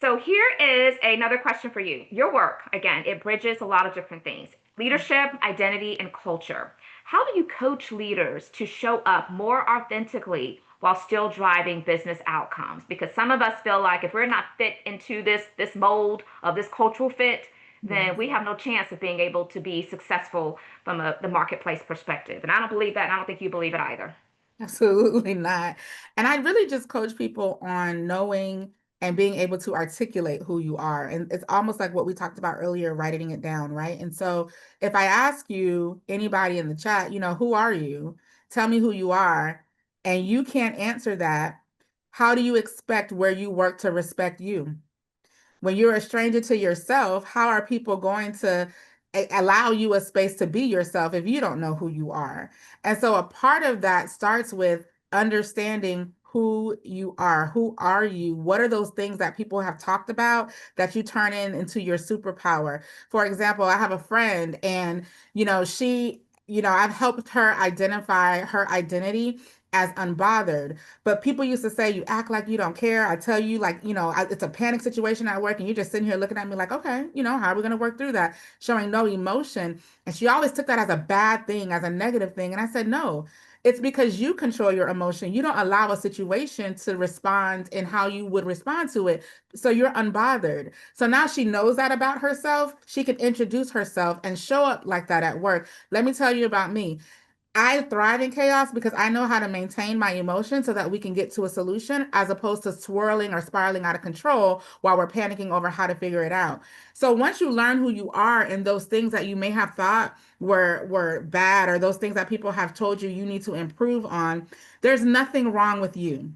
So here is another question for you. Your work, again, it bridges a lot of different things. Leadership, identity, and culture. How do you coach leaders to show up more authentically while still driving business outcomes? Because some of us feel like if we're not fit into this mold of this cultural fit, then Yes. we have no chance of being able to be successful from the marketplace perspective. And I don't believe that, and I don't think you believe it either. Absolutely not. And I really just coach people on knowing and being able to articulate who you are. And it's almost like what we talked about earlier, writing it down, right? And so if I ask you, anybody in the chat, who are you? Tell me who you are. And you can't answer that. How do you expect where you work to respect you? When you're a stranger to yourself, how are people going to allow you a space to be yourself if you don't know who you are? And so a part of that starts with understanding who you are. Who are you? What are those things that people have talked about that you turn into your superpower? For example, I have a friend and, I've helped her identify her identity as unbothered. But people used to say, you act like you don't care. I tell you, like, it's a panic situation at work, and you're just sitting here looking at me like, okay, how are we going to work through that? Showing no emotion. And she always took that as a bad thing, as a negative thing. And I said, no, it's because you control your emotion. You don't allow a situation to respond in how you would respond to it. So you're unbothered. So now she knows that about herself. She can introduce herself and show up like that at work. Let me tell you about me. I thrive in chaos because I know how to maintain my emotions so that we can get to a solution as opposed to swirling or spiraling out of control while we're panicking over how to figure it out. So once you learn who you are and those things that you may have thought were bad or those things that people have told you you need to improve on, there's nothing wrong with you.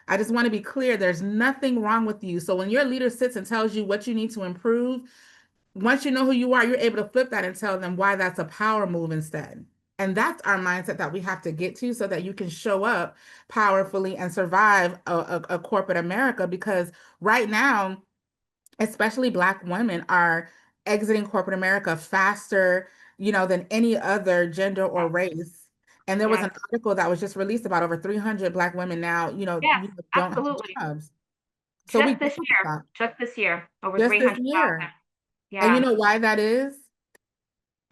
I just want to be clear, there's nothing wrong with you. So when your leader sits and tells you what you need to improve, once you know who you are, you're able to flip that and tell them why that's a power move instead. And that's our mindset that we have to get to so that you can show up powerfully and survive a corporate America. Because right now, especially Black women are exiting corporate America faster, than any other gender or Yes, race. And there was an yes, article that was just released about over 300 Black women now, yes, don't have absolutely. jobs. So we Just got this to year, stop just this year, over just this 300,000. year. And you Yeah. know why that is?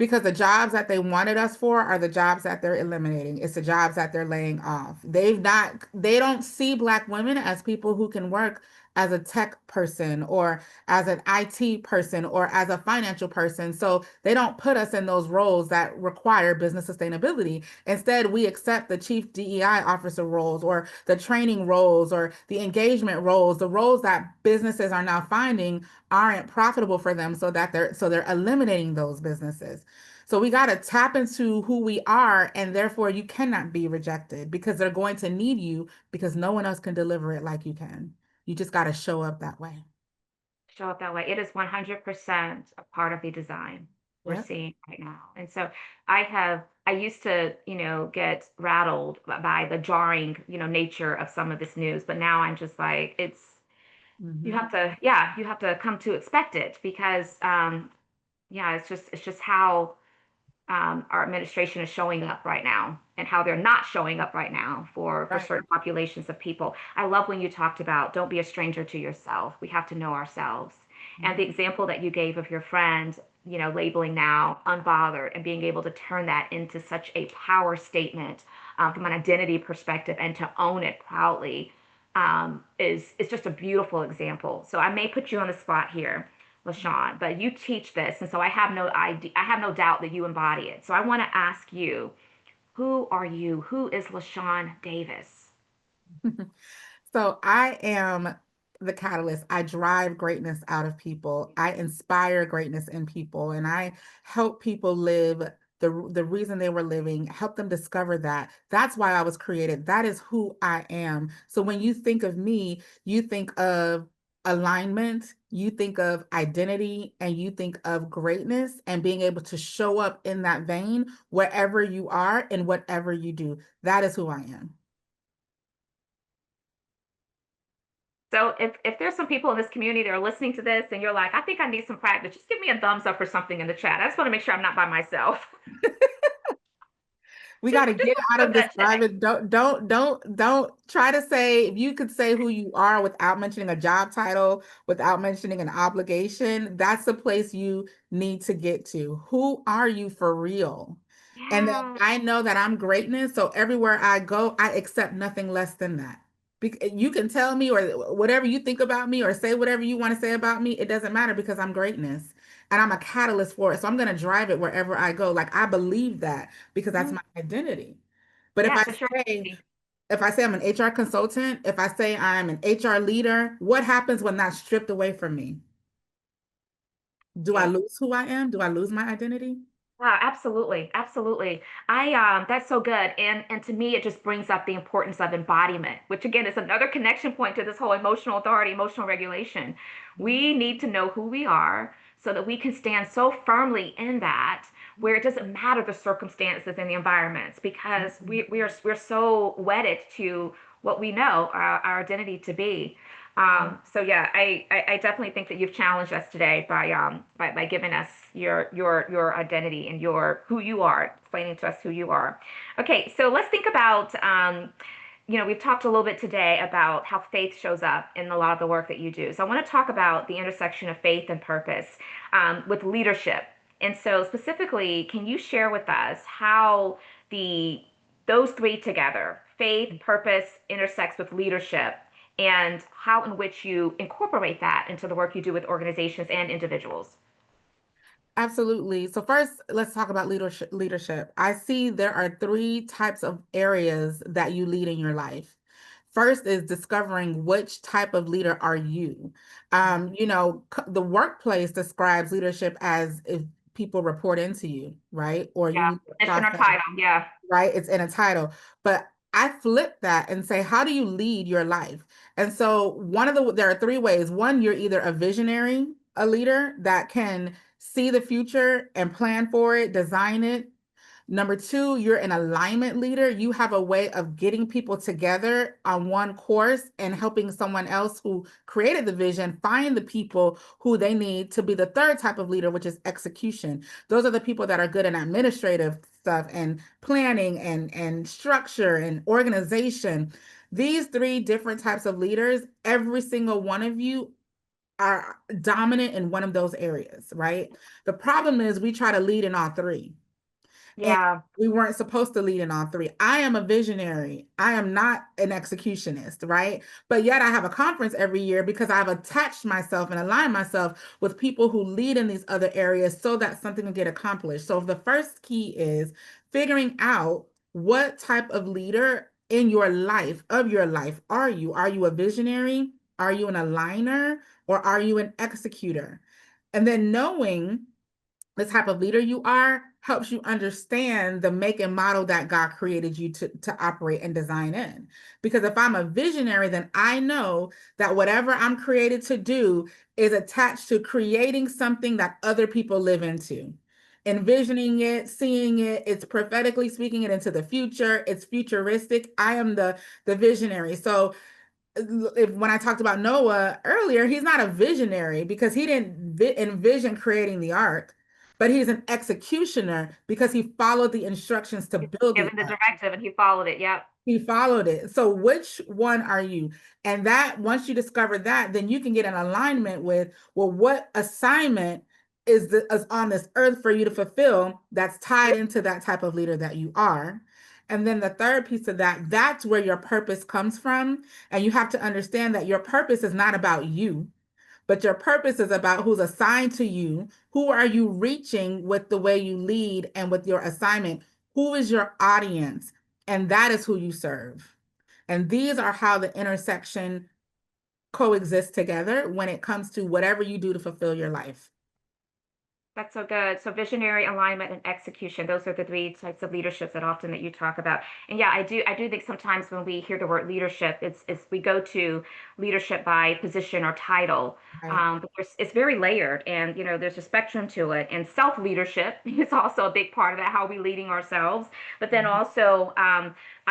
Because the jobs that they wanted us for are the jobs that they're eliminating. It's the jobs that they're laying off. They don't see Black women as people who can work as a tech person or as an IT person or as a financial person. So they don't put us in those roles that require business sustainability. Instead, we accept the chief DEI officer roles or the training roles or the engagement roles, the roles that businesses are now finding aren't profitable for them so they're eliminating those businesses. So we got to tap into who we are, and therefore you cannot be rejected because they're going to need you because no one else can deliver it like you can. You just got to show up that way. Show up that way. It is 100% a part of the design we're Yep. seeing right now. And so I used to, get rattled by the jarring, nature of some of this news, but now I'm just like, you Hmm. have to, yeah, you have to come to expect it because, yeah, it's just how our administration is showing up right now and how they're not showing up right now for Right. certain populations of people. I love when you talked about don't be a stranger to yourself. We have to know ourselves. And the example that you gave of your friend, labeling now unbothered and being able to turn that into such a power statement from an identity perspective and to own it proudly is just a beautiful example. So I may put you on the spot here, LeShawn, but you teach this, and so I have no doubt that you embody it. So I want to ask you, who are you? Who is LeShawn Davis? So I am the catalyst. I drive greatness out of people. I inspire greatness in people, and I help people live the reason they were living, help them discover that. That's why I was created. That is who I am. So when you think of me, you think of alignment, you think of identity, and you think of greatness and being able to show up in that vein wherever you are and whatever you do. That is who I am. So if there's some people in this community that are listening to this and you're like, I think I need some practice, just give me a thumbs up or something in the chat. I just want to make sure I'm not by myself. We got just to just get out know of this that driving. Don't try to say if you could say who you are without mentioning a job title, without mentioning an obligation. That's the place you need to get to. Who are you for real? And then yeah. I know that I'm greatness. So everywhere I go, I accept nothing less than that. You can tell me or whatever you think about me or say whatever you want to say about me. It doesn't matter because I'm greatness and I'm a catalyst for it. So I'm going to drive it wherever I go. Like I believe that because that's Mhm. my identity. But Yes, it's your say identity. if I say I'm an HR consultant, if I say I'm an HR leader, what happens when that's stripped away from me? Do I Right. lose who I am? Do I lose my identity? Wow, absolutely, absolutely. That's so good. And to me it just brings up the importance of embodiment, which again is another connection point to this whole emotional authority, emotional regulation. We need to know who we are so that we can stand so firmly in that where it doesn't matter the circumstances and the environments because we're so wedded to what we know our identity to be. So yeah, I definitely think that you've challenged us today by giving us your identity and your who you are, explaining to us who you are. Okay, so let's think about we've talked a little bit today about how faith shows up in a lot of the work that you do. So I want to talk about the intersection of faith and purpose with leadership. And so specifically, can you share with us how the those three together, faith, purpose, intersects with leadership, and how in which you incorporate that into the work you do with organizations and individuals? Absolutely. So first, let's talk about leadership. I see there are three types of areas that you lead in your life. First is discovering which type of leader are you. The workplace describes leadership as if people report into you, right? Or you Yeah, lead a mission or process, title. Yeah. right? It's in a title. But I flip that and say, how do you lead your life? And so there are three ways. One, you're either a visionary, a leader that can see the future and plan for it, design it. Number two, you're an alignment leader. You have a way of getting people together on one course and helping someone else who created the vision find the people who they need to be the third type of leader, which is execution. Those are the people that are good in administrative stuff and planning and structure and organization. These three different types of leaders, every single one of you are dominant in one of those areas, right? The problem is we try to lead in all three. And Yeah. we weren't supposed to lead in all three. I am a visionary. I am not an executionist, right? But yet I have a conference every year because I've attached myself and aligned myself with people who lead in these other areas so that something can get accomplished. So the first key is figuring out what type of leader in your life, of your life, are you? Are you a visionary? Are you an aligner? Or are you an executor? And then knowing the type of leader you are helps you understand the make and model that God created you to operate and design in. Because if I'm a visionary, then I know that whatever I'm created to do is attached to creating something that other people live into. Envisioning it, seeing it, it's prophetically speaking it into the future, it's futuristic. I am the visionary. So when I talked about Noah earlier, he's not a visionary because he didn't envision creating the ark, but he's an executioner because he followed the instructions to build the Given the ark. directive and he followed it. Yep. He followed it. So which one are you? And that once you discover that, then you can get an alignment with, well, what assignment is on this earth for you to fulfill that's tied into that type of leader that you are. And then the third piece of that, that's where your purpose comes from. And you have to understand that your purpose is not about you, but your purpose is about who's assigned to you. Who are you reaching with the way you lead and with your assignment? Who is your audience? And that is who you serve. And these are how the intersection coexist together when it comes to whatever you do to fulfill your life. That's so good. So visionary, alignment, and execution. Those are the three types of leaderships that often that you talk about. And yeah, I do think sometimes when we hear the word leadership, it's we go to leadership by position or title. Right. But it's very layered, and there's a spectrum to it. And self leadership is also a big part of that, how we leading ourselves. But then Mhm. also,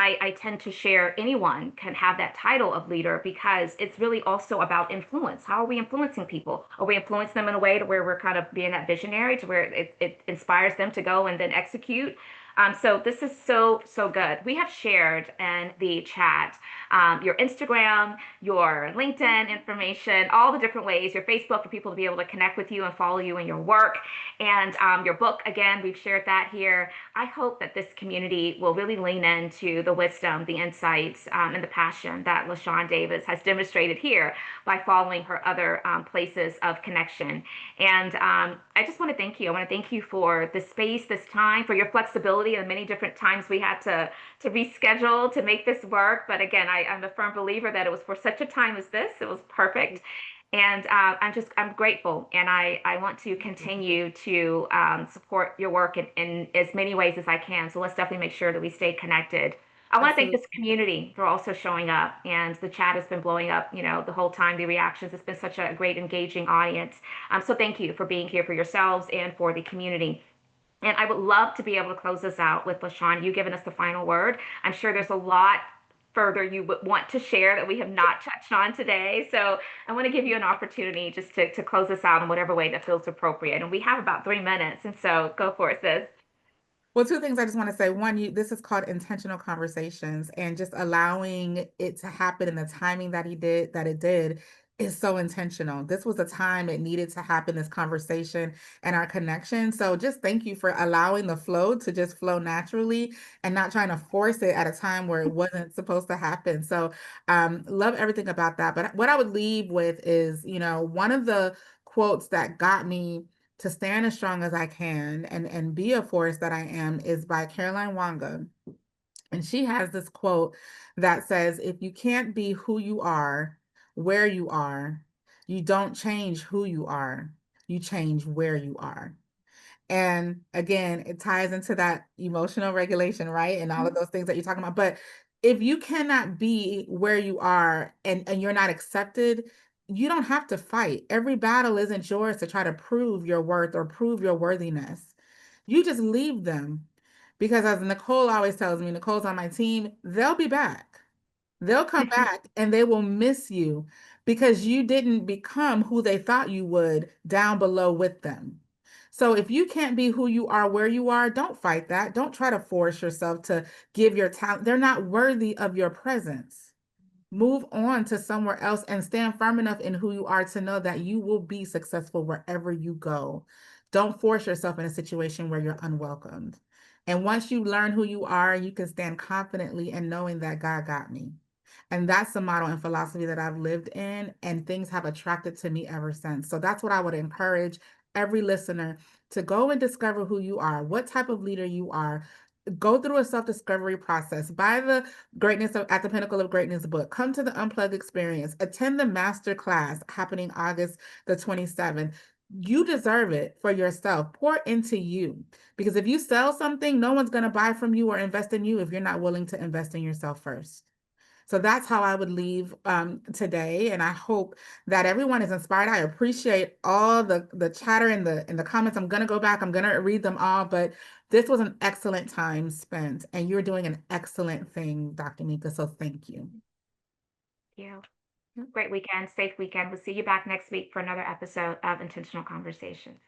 I tend to share anyone can have that title of leader because it's really also about influence. How are we influencing people? Are we influencing them in a way to where we're kind of being that visionary to where it inspires them to go and then execute? So this is so good. We have shared in the chat your Instagram, your LinkedIn information, all the different ways, your Facebook for people to be able to connect with you and follow you in your work, and your book. Again, we've shared that here. I hope that this community will really lean into the wisdom, the insights, and the passion that LeShawn Davis has demonstrated here by following her other places of connection. And I just want to thank you. I want to thank you for the space, this time, for your flexibility, and many different times we had to reschedule to make this work. But again, I'm a firm believer that it was for such a time as this. It was perfect. And I'm grateful, and I want to continue to support your work in as many ways as I can. So let's definitely make sure that we stay connected. I want to thank Absolutely. this community for also showing up, and the chat has been blowing up, the whole time. The reactions, it's been such a great, engaging audience. So thank you for being here for yourselves and for the community. And I would love to be able to close this out with LeShawn, you giving us the final word. I'm sure there's a lot further you would want to share that we have not touched on today. So I want to give you an opportunity just to close this out in whatever way that feels appropriate. And we have about 3 minutes. And so go for it, sis. Well, two things I just want to say. One, this is called intentional conversations, and just allowing it to happen in the timing that it did, is so intentional. This was a time it needed to happen, this conversation and our connection. So just thank you for allowing the flow to just flow naturally and not trying to force it at a time where it wasn't supposed to happen. So love everything about that. But what I would leave with is, one of the quotes that got me to stand as strong as I can and be a force that I am is by Caroline Wanga. And she has this quote that says, if you can't be who you are, where you are, you don't change who you are, you change where you are. And again, it ties into that emotional regulation, right? And all of those things that you're talking about. But if you cannot be where you are and you're not accepted, you don't have to fight. Every battle isn't yours to try to prove your worth or prove your worthiness. You just leave them. Because as Nicole always tells me, Nicole's on my team, they'll be back. They'll come back and they will miss you because you didn't become who they thought you would down below with them. So if you can't be who you are where you are, don't fight that. Don't try to force yourself to give your talent. They're not worthy of your presence. Move on to somewhere else and stand firm enough in who you are to know that you will be successful wherever you go. Don't force yourself in a situation where you're unwelcomed. And once you learn who you are, you can stand confidently in knowing that God got me. And that's the model and philosophy that I've lived in, and things have attracted to me ever since. So that's what I would encourage every listener to go and discover who you are, what type of leader you are. Go through a self-discovery process. Buy the Greatness of, at the Pinnacle of Greatness book. Come to the Unplugged experience. Attend the master class happening August the 27th. You deserve it for yourself. Pour into you. Because if you sell something, no one's going to buy from you or invest in you if you're not willing to invest in yourself first. So that's how I would leave today, and I hope that everyone is inspired. I appreciate all the chatter in the comments. I'm gonna go back. I'm gonna read them all, but this was an excellent time spent, and you're doing an excellent thing, Dr. Nika. So thank you. Yeah. Great weekend, safe weekend. We'll see you back next week for another episode of Intentional Conversations.